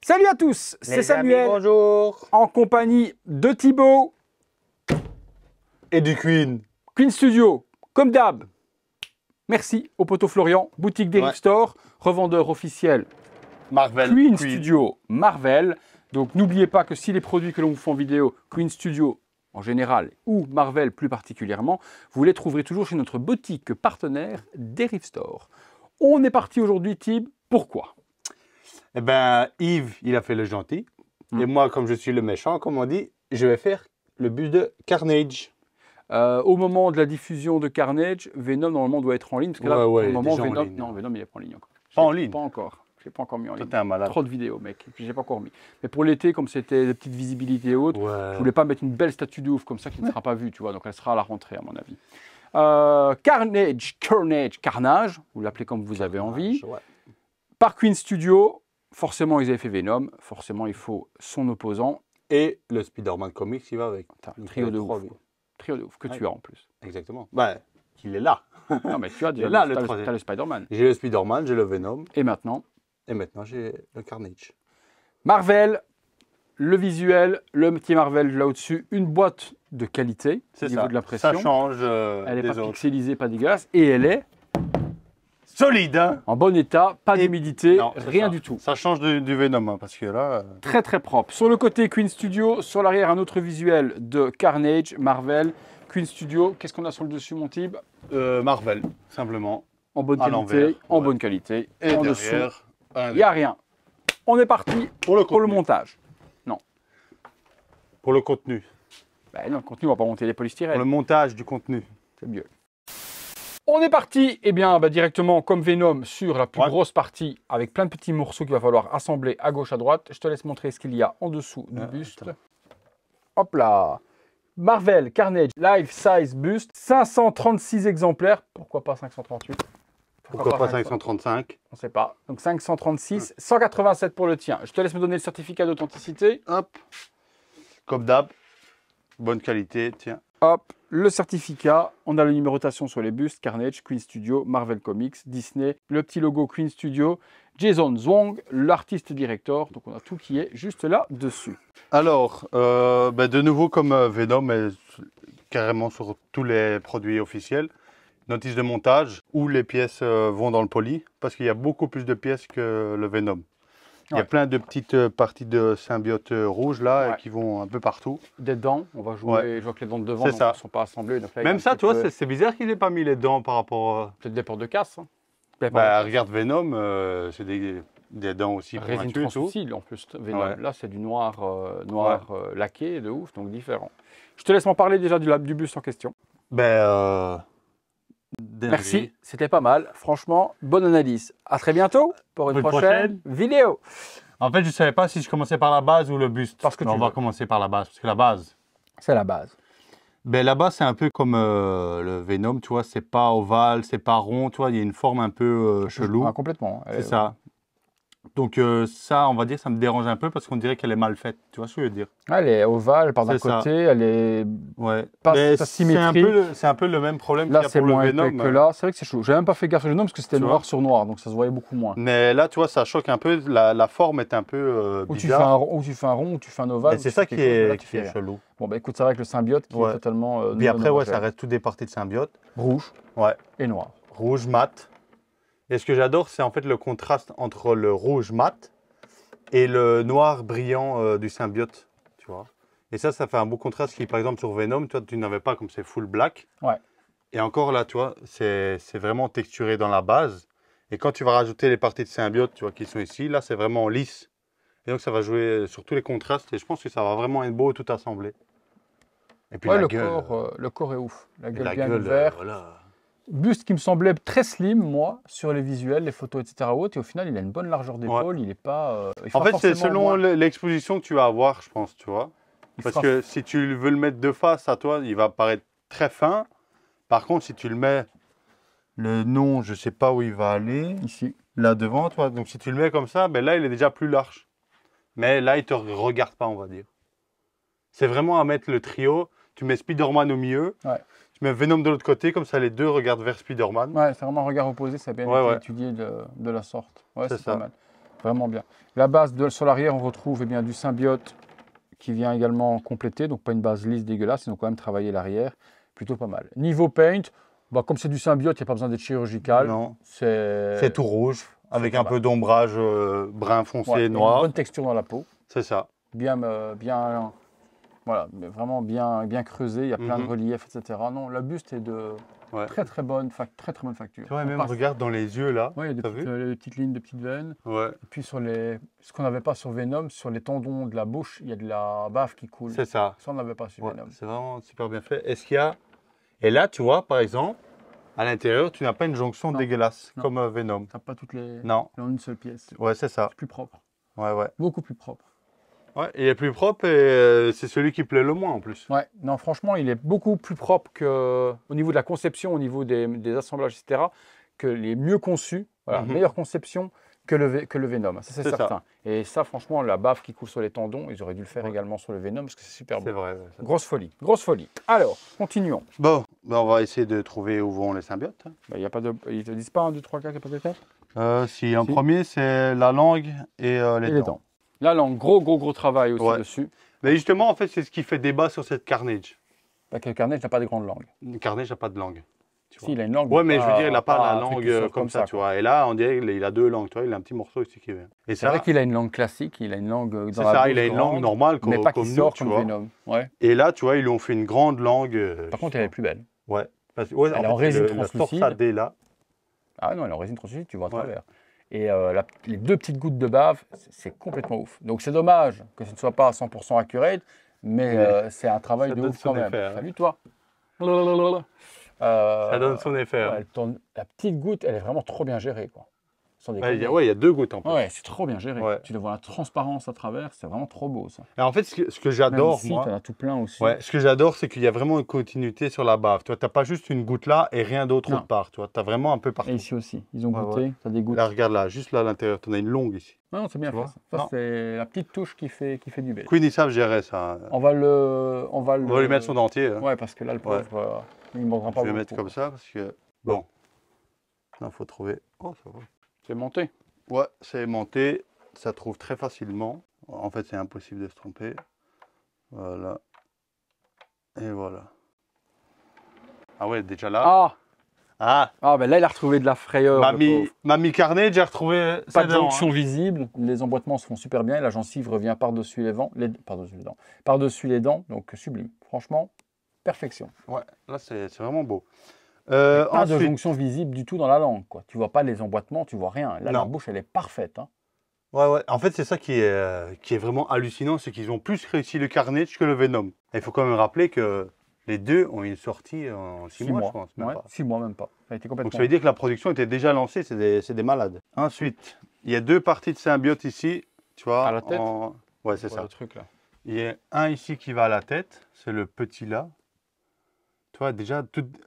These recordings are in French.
Salut à tous, c'est Samuel, bonjour. en compagnie de Thibaut, Et du Queen. Queen Studio, comme d'hab. Merci au poteau Florian, boutique d'Eric Store, revendeur officiel Marvel. Queen Studio Marvel. Donc n'oubliez pas que si les produits que l'on vous fait en vidéo, Queen Studio en général ou Marvel plus particulièrement, vous les trouverez toujours chez notre boutique partenaire d'Eric Store. On est parti aujourd'hui, Thib, pourquoi? Eh ben, Yves, il a fait le gentil. Et moi, comme je suis le méchant, comme on dit, je vais faire le bus de Carnage. Au moment de la diffusion de Carnage, Venom normalement doit être en ligne. Parce que là, pour le moment, déjà en Venom, ligne. non, Venom il n'est pas en ligne encore. Pas en ligne? Pas encore. Je l'ai pas encore mis en Toi, ligne. t'es un malade. Trop de vidéos, mec. Et puis, je l'ai pas encore mis. Mais pour l'été, comme c'était des petites visibilités hautes, je voulais pas mettre une belle statue de ouf comme ça qui ne sera pas vue, tu vois. Donc, elle sera à la rentrée, à mon avis. Carnage, vous l'appelez comme vous avez envie. Par Queen Studio, forcément, ils avaient fait Venom. Forcément, il faut son opposant. Et le Spider-Man Comics qui va avec. Trio de ouf. Trio de ouf, que tu as en plus. Exactement. Ben, il est là. Non, mais tu as déjà là, t'as le Spider-Man. J'ai le Spider-Man, j'ai le Venom. Et maintenant, J'ai le Carnage. Marvel, le visuel, le petit Marvel là au-dessus, une boîte de qualité au niveau de l'impression. Ça change elle n'est des pas autres. pixelisée, pas dégueulasse. Et elle est Solide, hein? en bon état, pas d'humidité, Non, c'est rien ça. du tout. Ça change du Venom, hein, parce que là... Très très propre. Sur le côté Queen Studio, sur l'arrière un autre visuel de Carnage, Marvel, Queen Studio. Qu'est-ce qu'on a sur le dessus, mon Thib? Marvel, simplement. En bonne À qualité, l'envers, en ouais. bonne qualité. Et en derrière, dessous, il n'y a rien. On est parti pour le pour le contenu. montage. Pour le contenu. Ben non, le contenu, on va pas monter les Pour polystyrènes. le montage du contenu. C'est mieux. On est parti, eh bien, directement comme Venom sur la plus grosse partie avec plein de petits morceaux qu'il va falloir assembler à gauche, à droite. Je te laisse montrer ce qu'il y a en dessous du buste. Attends. Hop là. Marvel Carnage Life Size Buste, 536 exemplaires. Pourquoi pas 538? Pourquoi pas 535? On ne sait pas. Donc 536, 187 pour le tien. Je te laisse me donner le certificat d'authenticité. Hop. Comme d'hab. Bonne qualité, tiens. Hop, le certificat, on a la numérotation sur les bustes, Carnage, Queen Studio, Marvel Comics, Disney, le petit logo Queen Studio, Jason Zwong, l'artiste director, donc on a tout qui est juste là dessus. Alors, de nouveau comme Venom, mais carrément sur tous les produits officiels, notice de montage où les pièces vont dans le poli, parce qu'il y a beaucoup plus de pièces que le Venom. Il y a plein de petites parties de symbiote rouge là qui vont un peu partout. Des dents, on va jouer, je vois que les dents de devant ne sont pas assemblées. Donc là, même ça, tu vois, c'est bizarre qu'il n'ait pas mis les dents par rapport... Peut-être des portes de casse. Hein. Regarde Venom, c'est des dents aussi résine translucide en plus. Venom. Là, c'est du noir, laqué de ouf, donc différent. Je te laisse m'en parler déjà du buste en question. Merci, c'était pas mal. Franchement, bonne analyse. À très bientôt pour une prochaine vidéo. En fait, je ne savais pas si je commençais par la base ou le buste. Parce que on va commencer par la base, parce que la base... C'est la base. La base, c'est un peu comme le Venom, tu vois, c'est pas ovale, c'est pas rond, tu vois, il y a une forme un peu chelou. Ah, complètement. C'est ça. Donc ça, on va dire, ça me dérange un peu parce qu'on dirait qu'elle est mal faite, tu vois ce que je veux dire? Elle est ovale par d'un côté, elle est pas symétrique. C'est un peu le même problème là, qu'il y a pour le moins Venom. Épais que là, c'est vrai que c'est chaud. J'ai même pas fait gaffe au Venom parce que c'était noir sur noir, donc ça se voyait beaucoup moins. Mais là, tu vois, ça choque un peu, la forme est un peu bizarre. Ou tu fais un rond, ou tu fais un ovale. C'est ça qui est chelou. Bon, bah écoute, c'est vrai que le symbiote qui est totalement... Puis après, ça reste tout des parties de symbiote. Rouge et noir. Rouge mat. Et ce que j'adore, c'est en fait le contraste entre le rouge mat et le noir brillant du symbiote, tu vois. Et ça fait un beau contraste qui, par exemple, sur Venom, toi, tu n'avais pas comme c'est full black. Et encore là, tu vois, c'est vraiment texturé dans la base. Et quand tu vas rajouter les parties de symbiote, tu vois, qui sont ici, là, c'est vraiment lisse. Et donc, ça va jouer sur tous les contrastes. Et je pense que ça va vraiment être beau tout assemblé. Et puis le corps est ouf. La gueule bien ouverte. Voilà. Buste qui me semblait très slim, moi, sur les visuels, les photos, etc. Et au final, il a une bonne largeur d'épaule. Il n'est pas. En fait, c'est selon l'exposition que tu vas avoir, je pense, tu vois. Parce que si tu veux le mettre de face à toi, il va paraître très fin. Par contre, si tu le mets, le nom, je ne sais pas où il va aller. Ici. Là devant, toi. Donc, si tu le mets comme ça, là, il est déjà plus large. Mais là, il ne te regarde pas, on va dire. C'est vraiment à mettre le trio. Tu mets Spider-Man au milieu. Tu mets Venom de l'autre côté, comme ça les deux regardent vers Spider-Man. Ouais, c'est vraiment un regard opposé, ça a bien été étudié de la sorte. Ouais, c'est pas mal. Vraiment bien. La base sur l'arrière, on retrouve eh bien, du symbiote qui vient également compléter. Donc pas une base lisse dégueulasse, ils ont quand même travaillé l'arrière. Plutôt pas mal. Niveau paint, bah, comme c'est du symbiote, il n'y a pas besoin d'être chirurgical. Non. C'est C'est tout rouge, avec pas un mal. peu d'ombrage brun foncé, Ouais, il y a une noir. bonne texture dans la peau. C'est ça. Bien, voilà, mais vraiment bien creusé. Il y a plein de Mhm. reliefs, etc. Non, la buste est de Ouais. très très bonne facture. Tu vois, On même passe- regarde dans les yeux là. Ouais, il y a T'as vu? des petites lignes, des petites veines. Ouais, Et puis ce qu'on n'avait pas sur Venom, sur les tendons de la bouche, il y a de la bave qui coule. c'est ça. Ça, on n'avait pas sur Ouais, Venom. c'est vraiment super bien fait. Est-ce qu'il y a. Et là, tu vois, par exemple, à l'intérieur, tu n'as pas une jonction Non. dégueulasse Non. comme Venom. Ça n'a pas toutes les Non. en une seule pièce. Ouais, c'est ça. C'est plus propre. Ouais, ouais. Beaucoup plus propre. Ouais, il est plus propre et c'est celui qui plaît le moins en plus. Ouais, non, franchement, il est beaucoup plus propre au niveau de la conception, au niveau des assemblages, etc., que les mieux conçus. Voilà, Mhm. meilleure conception que le Venom. Ça, c'est C'est ça. certain. Et ça, franchement, la bave qui coule sur les tendons, ils auraient dû le faire également sur le Venom parce que c'est super C'est beau. vrai. Ouais, Grosse folie, grosse folie. Alors, continuons. Bon, ben, on va essayer de trouver où vont les symbiotes. Bah, y a pas de, ils te disent pas 1, 2, 3, 4, il n'y a pas de tête. Si, en Si. premier, c'est la langue et les Et dents. les dents. Là, gros travail aussi Ouais. dessus. Mais justement, en fait, c'est ce qui fait débat sur cette Carnage. Parce que le Carnage n'a pas de grande langue. Carnage n'a pas de langue. Tu vois. Si, il a une langue. Ouais, mais je veux dire, il n'a pas la un truc qui langue sort comme ça, tu vois. Et là, on dirait qu'il a deux langues, tu vois. Il a un petit morceau ici qui vient. Et C'est vrai qu'il a une langue classique, il a une langue dans c'est la ça, bouche il a une langue grande, normale mais comme, pas comme qui nous, sort tu comme vois. Venom. Ouais. Et là, tu vois, ils lui ont fait une grande langue. Par contre, elle est plus belle. Ouais. Parce, ouais, Elle est en en fait, résine la translucide. torsadée là. Ah non, elle est en résine translucide, tu vois à Ouais. travers. Et les deux petites gouttes de bave, c'est complètement ouf. Donc c'est dommage que ce ne soit pas à 100% accurate, mais c'est un travail ça de donne ouf son quand même. effet, hein. Salut toi. Ça donne son effet. Hein. Ouais, la petite goutte, elle est vraiment trop bien gérée, quoi. Sans Ouais, déconner. il y a deux gouttes en plus. Ouais, c'est trop bien géré. Ouais. Tu le vois la transparence à travers, c'est vraiment trop beau ça. Et en fait, ce que Même j'adore, ici, moi. tu en as tout plein aussi. Ouais, ce que j'adore, c'est qu'il y a vraiment une continuité sur la bave. Tu vois, t'as pas juste une goutte là et rien d'autre Non. autre part. Tu vois, t'as vraiment un peu partout. Et ici aussi, ils ont Ouais, goûté, ouais. ça dégoûte. Là, regarde là, juste là à l'intérieur, t'en as une longue ici. Non, c'est bien Tu fait vois ça. Ça, Non. c'est la petite touche qui fait du bel. Queen, ils savent gérer ça. On va lui mettre son dentier. Hein. Ouais, parce que là, le pauvre, il ne mangera Je pas vais beaucoup. mettre comme ça parce que. Bon. Il faut trouver. Oh, ça va. C'est monté. Ouais, c'est aimanté. Ça trouve très facilement. En fait, c'est impossible de se tromper. Voilà. Et voilà. Ah ouais, déjà là. Ben là, il a retrouvé de la frayeur. le pauvre. Mamie Carnet, j'ai retrouvé. Pas ses de dents, jonction hein. visible, les emboîtements se font super bien, et la gencive revient par-dessus par-dessus les dents, donc sublime. Franchement, perfection. Ouais, là, c'est vraiment beau. Pas de Ensuite, jonction visible du tout dans la langue, quoi. Tu vois pas les emboîtements, tu vois rien. Là, Non. la bouche, elle est parfaite. Hein. ouais. En fait, c'est ça qui est vraiment hallucinant, c'est qu'ils ont plus réussi le Carnage que le Venom. Et il faut quand même rappeler que les deux ont une sortie en 6 mois, je pense. Même Ouais, pas. 6 mois, même pas. Ça a été complètement. Donc ça veut dire que la production était déjà lancée, c'est des malades. Ensuite, il y a deux parties de symbiote ici, tu vois. À la tête Ouais, c'est Ouais, ça. le truc là. Il y a un ici qui va à la tête, c'est le petit là. Tu vois, déjà,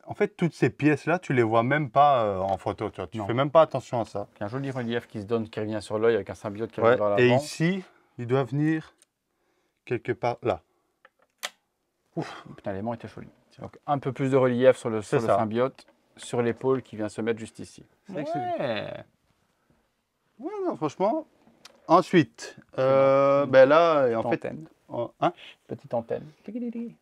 en fait, toutes ces pièces-là, tu les vois même pas en photo, tu vois. Tu Non. fais même pas attention à ça. Il y a un joli relief qui se donne, qui revient sur l'œil avec un symbiote qui Ouais. revient vers Et l'avant. ici, il doit venir quelque part là. Ouf, putain, l'aimant était joli. Donc un peu plus de relief sur le ça. symbiote, sur l'épaule qui vient se mettre juste ici. Ouais. Ouais, non, franchement. Ensuite, ben là, en fait, Antenne, hein? petite antenne.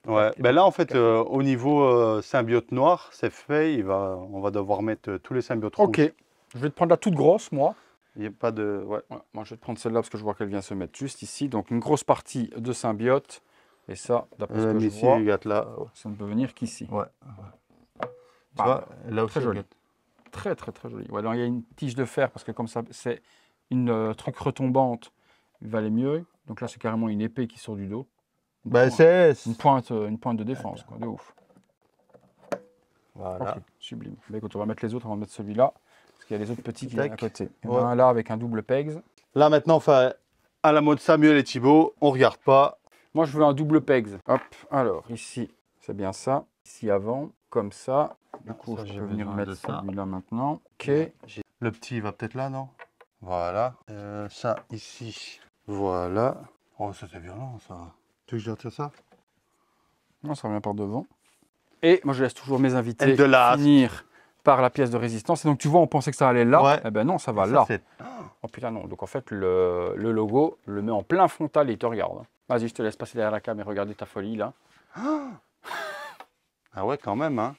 Ouais, ben là en fait au niveau symbiote noir, c'est fait, on va devoir mettre tous les symbiotes rouges. Ok, je vais te prendre la toute grosse, moi. Il n'y a pas de. Ouais. Ouais, moi, je vais te prendre celle-là parce que je vois qu'elle vient se mettre juste ici. Donc, une grosse partie de symbiote. Et ça, d'après ce que je ici, vois, regarde là. ça ne peut venir qu'ici. Ouais. Tu Bah, vois, là aussi. très joli. regarde. Très, très, très joli. Ouais, alors, il y a une tige de fer parce que comme ça, c'est une truc retombante. Il valait mieux. Donc là, c'est carrément une épée qui sort du dos. Ben Une pointe de défense, quoi, de ouf. Voilà. Ok, sublime. Bah, écoute, on va mettre les autres avant de mettre celui-là. Parce qu'il y a les autres petits qui viennent à Tac. côté. Il y en a Ouais. un là avec un double pegs. Là maintenant, enfin, à la mode Samuel et Thibaut, on regarde pas. Moi, je veux un double pegs. Hop, alors ici, c'est bien ça. Ici avant, comme ça. Du coup, ça, je j'ai peux venir besoin mettre de ça. celui-là maintenant. Ok. Le petit il va peut-être là, non? Voilà. Ça ici. Voilà. Oh, ça c'est violent ça. Tu veux que je retire ça? Non, ça revient par devant. Et moi, je laisse toujours mes invités And the last. finir par la pièce de résistance. Et donc tu vois, on pensait que ça allait là. Ouais. Eh ben non, ça va Ça, là. c'est- Oh putain non, donc en fait le logo, le met en plein frontal et il te regarde. Vas-y, je te laisse passer derrière la cam et regarder ta folie là. Ah ouais, quand même, hein.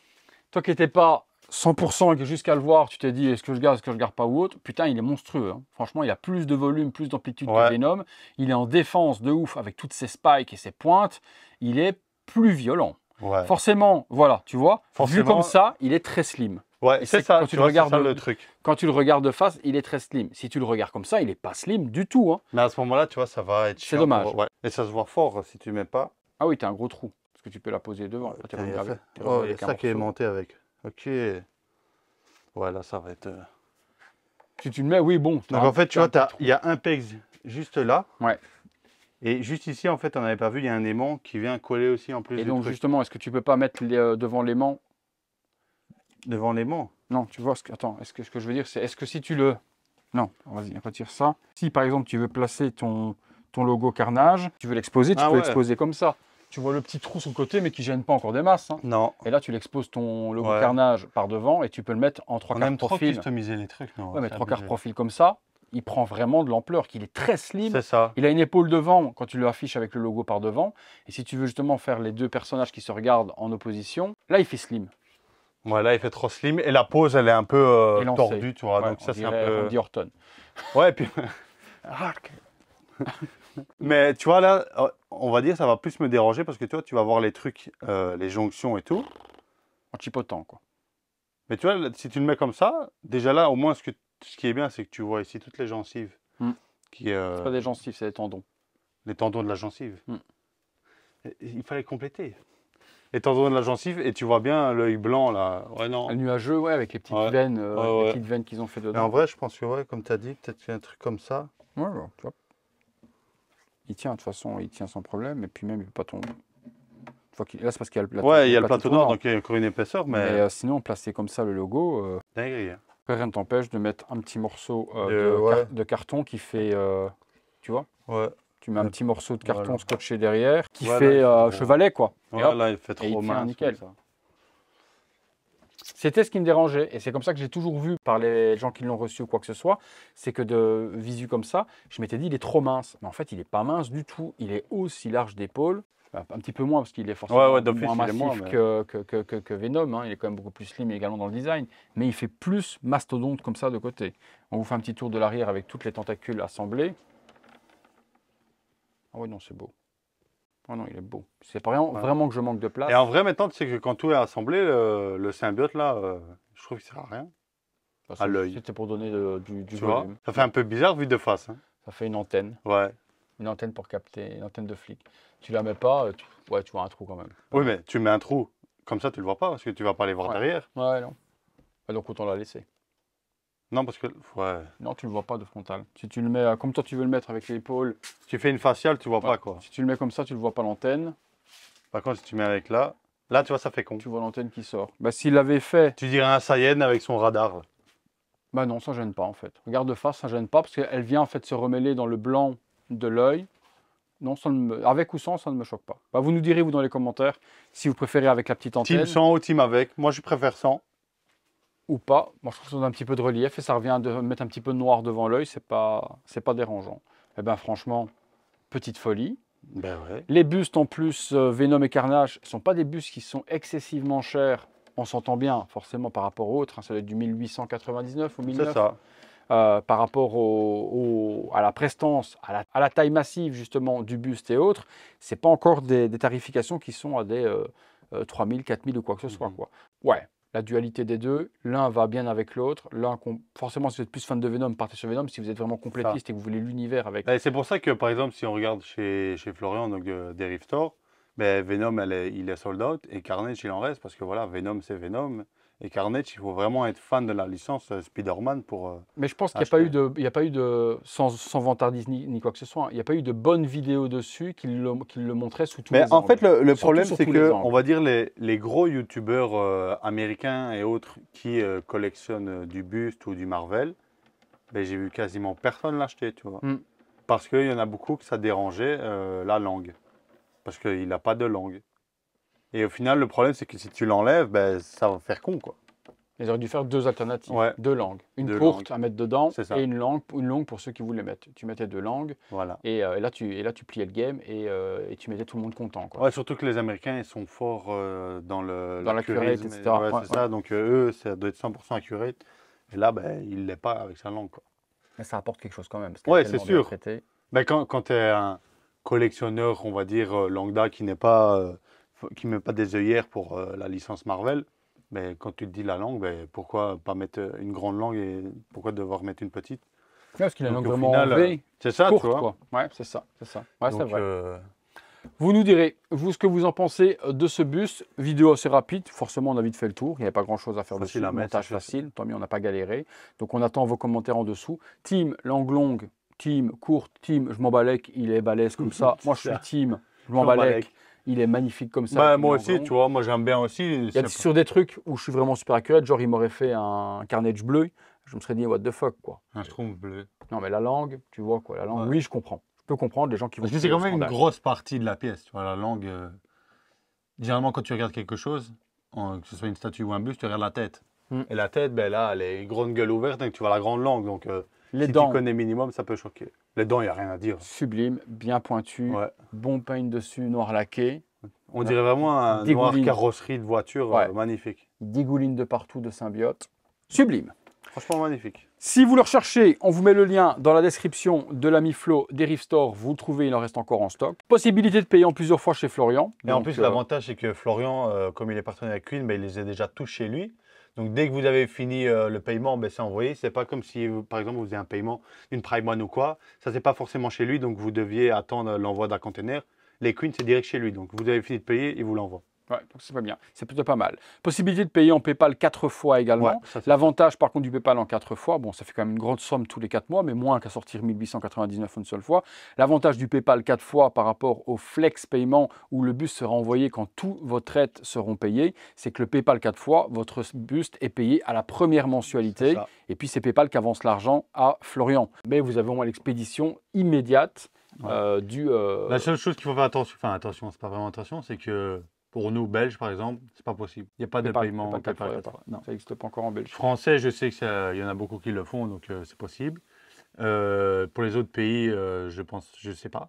Toi qui n'étais pas 100% et que jusqu'à le voir, tu t'es dit est-ce que je garde pas ou autre. Putain, il est monstrueux. Hein. Franchement, il a plus de volume, plus d'amplitude que Venom. Il est en défense de ouf avec toutes ses spikes et ses pointes. Il est plus violent. Ouais. Forcément, voilà, tu vois, Forcément. vu comme ça, il est très slim. Ouais, Et c'est ça, quand tu tu le vois, regardes c'est ça le truc. Quand tu le regardes de face, il est très slim. Si tu le regardes comme ça, il n'est pas slim du tout. Hein. Mais à ce moment-là, tu vois, ça va être C'est chiant. dommage. Ouais. Et ça se voit fort si tu mets pas. Ah oui, t'as un gros trou. Parce que tu peux la poser devant. T'es Tiens, revenu il y a avec- ça. t'es revenu Oh, il y a avec un ça qui est morceau. monté avec. Ok. Ouais, là, ça va être. Si tu le mets, oui, bon. Donc en fait, tu vois, t'as un petit il y a un pegs juste là. trou. Ouais. Et juste ici, en fait, on n'avait pas vu, il y a un aimant qui vient coller aussi en plus Et du donc truc. justement, est-ce que tu peux pas mettre devant l'aimant? Devant l'aimant. Non, tu vois, attends, ce que je veux dire, c'est est-ce que si tu le... Non, vas-y, retire ça. Si par exemple tu veux placer ton logo Carnage, tu veux l'exposer, tu Ah peux ouais. l'exposer comme ça. Tu vois le petit trou sur le côté, mais qui gêne pas encore des masses. Hein. Non. Et là, tu l'exposes ton logo Ouais. Carnage par devant et tu peux le mettre en trois On quarts aime trop profil. customiser les trucs, non. Ouais, mais c'est trois quarts abusé. profil comme ça, il prend vraiment de l'ampleur, qu'il est très slim. C'est ça. Il a une épaule devant quand tu le affiches avec le logo par devant. Et si tu veux justement faire les deux personnages qui se regardent en opposition, là, il fait slim. Ouais, là, il fait trop slim. Et la pose, elle est un peu Élancée. tordue, tu vois. Ouais, donc on ça, c'est un dirait peu. Randy Orton. Ouais, et puis. Mais tu vois, là, on va dire, ça va plus me déranger parce que toi, tu vas voir les trucs, les jonctions et tout. En chipotant, quoi. Mais tu vois, là, si tu le mets comme ça, déjà là, au moins, ce qui est bien, c'est que tu vois ici toutes les gencives. Hmm. Qui, C'est pas des gencives, c'est des tendons. les tendons de la gencive. Hmm. Il fallait compléter. Les tendons de la gencive, et tu vois bien l'œil blanc, là. Ouais, non. Le nuageux, ouais, avec les petites Ouais. veines, Ouais, les ouais. petites veines qu'ils ont fait Mais dedans. en vrai, je pense que, ouais, comme tu as dit, peut-être qu'il y a un truc comme ça. Ouais, ouais, tu vois. Il tient, de toute façon, il tient sans problème, et puis même, il ne peut pas tomber. Là, c'est parce qu'il y a le plateau. Ouais, il y a le plateau noir, donc il y a encore une épaisseur, Mais mais. sinon, placer comme ça le logo, Dinguerie, hein. rien ne t'empêche de mettre un petit morceau Ouais. de carton qui fait, tu vois, Ouais. tu mets un petit morceau de carton Voilà. scotché derrière, qui Ouais, fait là, il fait trop- chevalet, quoi. Et Ouais, hop, là, il fait et il trop tient mince. nickel. comme ça. C'était ce qui me dérangeait, et c'est comme ça que j'ai toujours vu par les gens qui l'ont reçu ou quoi que ce soit, c'est que de visu comme ça, je m'étais dit il est trop mince. Mais en fait, il n'est pas mince du tout, il est aussi large d'épaule, un petit peu moins parce qu'il est forcément Ouais, d'office, moins il est moins, massif mais- que Venom, hein. Il est quand même beaucoup plus slim également dans le design, mais il fait plus mastodonte comme ça de côté. On vous fait un petit tour de l'arrière avec toutes les tentacules assemblées. Ah oui, non, c'est beau. Oh non, il est beau. C'est pas Ouais. vraiment que je manque de place. Et en vrai, maintenant, tu sais que quand tout est assemblé, le symbiote, là, je trouve qu'il sert à rien. Parce à que l'œil. C'était pour donner du Tu vois, volume. ça fait un peu bizarre vu de face. Hein. Ça fait une antenne. Ouais. Une antenne pour capter, une antenne de flic. Tu la mets pas, ouais, tu vois un trou quand même. Oui, mais tu mets un trou. Comme ça, tu le vois pas parce que tu vas pas aller voir Ouais. derrière. Ouais, non. Ah, donc autant la laisser. Non, parce que. Ouais. Non, tu le vois pas de frontal. Si tu le mets comme toi tu veux le mettre avec l'épaule, Si tu fais une faciale, tu vois ouais. pas quoi. Si tu le mets comme ça, tu le vois pas l'antenne. Par contre, si tu mets avec là, là, tu vois, ça fait con. Tu vois l'antenne qui sort. Bah s'il l'avait fait, Tu dirais un Saiyan avec son radar. Là. bah non, ça gêne pas en fait. Regarde de face, ça gêne pas parce qu'elle vient en fait se remêler dans le blanc de l'œil. Non, avec ou sans, ça ne me choque pas. Bah, vous nous direz vous dans les commentaires si vous préférez avec la petite antenne. Team sans ou team avec. Moi, je préfère sans. Ou pas. Moi, je trouve que ça donne un petit peu de relief et ça revient de mettre un petit peu de noir devant l'œil, c'est pas dérangeant. Eh bien, franchement, petite folie. Ben ouais. Les bustes en plus, Venom et Carnage, ne sont pas des bustes qui sont excessivement chers. On s'entend bien, forcément, par rapport aux autres. Hein, ça doit être du 1899 ou 1009. C'est ça. Par rapport à la prestance, à la taille massive, justement, du buste et autres, ce n'est pas encore des tarifications qui sont à des 3000, 4000 ou quoi que ce soit. Quoi. Ouais. La dualité des deux, l'un va bien avec l'autre. Forcément, si vous êtes plus fan de Venom, partez sur Venom. Si vous êtes vraiment complétiste et que vous voulez l'univers avec. Et c'est pour ça que, par exemple, si on regarde chez Florian, donc Derive Store, ben, Venom, il est sold out et Carnage, il en reste parce que voilà, Venom, c'est Venom. Et Carnage, il faut vraiment être fan de la licence Spider-Man pour. Mais je pense qu'il n'y a pas eu de, sans vantardise ni quoi que ce soit, hein, il n'y a pas eu de bonne vidéo dessus qui le montrait sous tous les angles. Mais en fait, le Surtout problème, sur c'est tous les que, angles. on va dire, les gros youtubeurs américains et autres qui collectionnent du buste ou du Marvel, ben, j'ai vu quasiment personne l'acheter, tu vois. Mm. Parce qu'il y en a beaucoup que ça dérangeait la langue. Parce qu'il n'a pas de langue. Et au final, le problème, c'est que si tu l'enlèves, ben, ça va faire con, quoi. Ils auraient dû faire 2 alternatives, Ouais. 2 langues. Une Deux courte langues. à mettre dedans C'est ça. et une longue pour ceux qui voulaient mettre. Tu mettais 2 langues Voilà. et là, tu pliais le game et tu mettais tout le monde content. Quoi. Ouais, surtout que les Américains, ils sont forts dans Dans l'accurate, l'acurisme, etc. Ouais, Ouais, c'est ça. Donc eux, ça doit être 100% accurate. Et là, ben, il ne l'est pas avec sa langue, quoi. Mais ça apporte quelque chose quand même. Parce Ouais, qu'elle est c'est tellement bien sûr. traitée. Ben, quand tu es un collectionneur, on va dire, lambda, qui n'est pas, qui met pas des œillères pour la licence Marvel, ben, quand tu te dis la langue, ben, pourquoi pas mettre une grande langue et pourquoi devoir mettre une petite? Ouais, parce qu'il a une Donc, langue au vraiment final, en V, c'est ça, courte, tu vois. quoi. Ouais, c'est ça. Ouais, c'est Donc, vrai. Vous nous direz, vous, ce que vous en pensez de ce buste. Vidéo assez rapide, forcément, on a vite fait le tour. Il n'y avait pas grand-chose à faire Facile dessus. à mettre, Montage c'est facile, tant mieux, on n'a pas galéré. Donc, on attend vos commentaires en dessous. Team, langue longue, team, courte, team, je m'en balèque, il est balèze comme ça. Moi, je suis Ça. team, je m'en Je m'en balèque, balèque. il est magnifique comme ça. Bah, avec une moi langue aussi, longue. tu vois, moi j'aime bien aussi. Il y a sur des trucs où je suis vraiment super accurate, genre il m'aurait fait un Carnage bleu, je me serais dit what the fuck quoi. Un schtroumpf bleu. Non mais la langue, tu vois quoi, la langue, Ouais. oui je comprends. Je peux comprendre les gens qui vont... Parce que c'est quand même une scandale. grosse partie de la pièce, tu vois, la langue. Généralement, quand tu regardes quelque chose, que ce soit une statue ou un buste, tu regardes la tête. Mm. Et la tête, ben là, elle est grande gueule ouverte, donc tu vois la grande langue. Donc, Les si dents, tu connais minimum, ça peut choquer. Les dents, il n'y a rien à dire. sublime, bien pointu, Ouais. bon paint dessus, noir laqué. On dirait vraiment un noir Dégouline. carrosserie de voiture Ouais. magnifique. Il dégouline de partout de symbiote. Sublime. Franchement magnifique. Si vous le recherchez, on vous met le lien dans la description de l'ami Flo des Rift Store. Vous le trouvez, il en reste encore en stock. Possibilité de payer en plusieurs fois chez Florian. Et en Donc, plus, l'avantage, c'est que Florian, comme il est partenaire avec Queen, ben, il les a déjà tous chez lui. Donc, dès que vous avez fini le paiement, ben, c'est envoyé. C'est pas comme si, par exemple, vous faisiez un paiement d'une Prime One ou quoi. Ça, c'est pas forcément chez lui. Donc, vous deviez attendre l'envoi d'un container. Les Queen, c'est direct chez lui. Donc, vous avez fini de payer, il vous l'envoie. ouais, donc c'est pas bien. C'est plutôt pas mal. Possibilité de payer en PayPal 4 fois également. Ouais, ça, c'est L'avantage par contre du PayPal en 4 fois, bon ça fait quand même une grande somme tous les 4 mois, mais moins qu'à sortir 1899 une seule fois. L'avantage du PayPal 4 fois par rapport au flex paiement où le buste sera envoyé quand tous vos traites seront payées, c'est que le PayPal 4 fois, votre buste est payé à la première mensualité. C'est ça. Et puis c'est PayPal qui avance l'argent à Florian. Mais vous avez au moins l'expédition immédiate Ouais. du... La seule chose qu'il faut faire attention, enfin attention, c'est pas vraiment attention, c'est que pour nous, Belges, par exemple, c'est pas possible. Il n'y a pas de paiement PayPal 4 fois, PayPal 4 fois. Non. ça n'existe pas encore en Belgique. Français, je sais qu'il y en a beaucoup qui le font, donc c'est possible. Pour les autres pays, je pense, je sais pas.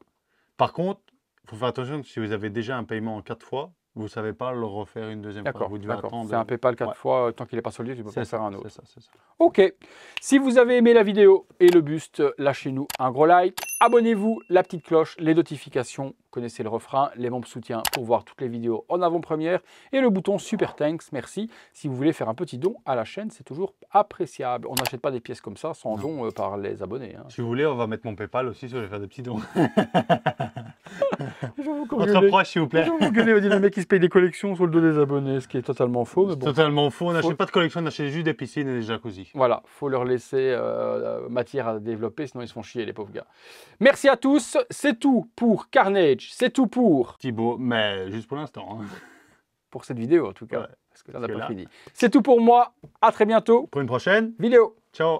Par contre, il faut faire attention, si vous avez déjà un paiement en 4 fois, vous ne savez pas le refaire une deuxième fois. D'accord, Vous devez attendre. c'est un PayPal 4 Ouais. fois, tant qu'il n'est pas soldé, tu peux pas C'est faire ça, un autre. c'est ça, c'est ça. Ok, si vous avez aimé la vidéo et le buste, lâchez-nous un gros like, abonnez-vous, la petite cloche, les notifications, vous connaissez le refrain, les membres soutien pour voir toutes les vidéos en avant-première et le bouton Super Thanks, merci. Si vous voulez faire un petit don à la chaîne, c'est toujours appréciable. On n'achète pas des pièces comme ça sans don par les abonnés. Hein. Si vous voulez, on va mettre mon PayPal aussi si vous voulez faire des petits dons. Votre Votre approche, s'il vous plaît. Vous connaissez, on dit le mec qui se paye des collections sur le dos des abonnés, ce qui est totalement faux. Mais bon. Totalement faux. On n'achète Faut- pas de collection, on achète juste des piscines et des jacuzzis. Voilà, faut leur laisser matière à développer, sinon ils se font chier les pauvres gars. Merci à tous, c'est tout pour Carnage, c'est tout pour Thibaut, mais juste pour l'instant. Hein. cette vidéo en tout cas, Ouais, parce que là on n'a parce que pas là- fini. C'est tout pour moi, à très bientôt, Pour une prochaine, vidéo. ciao.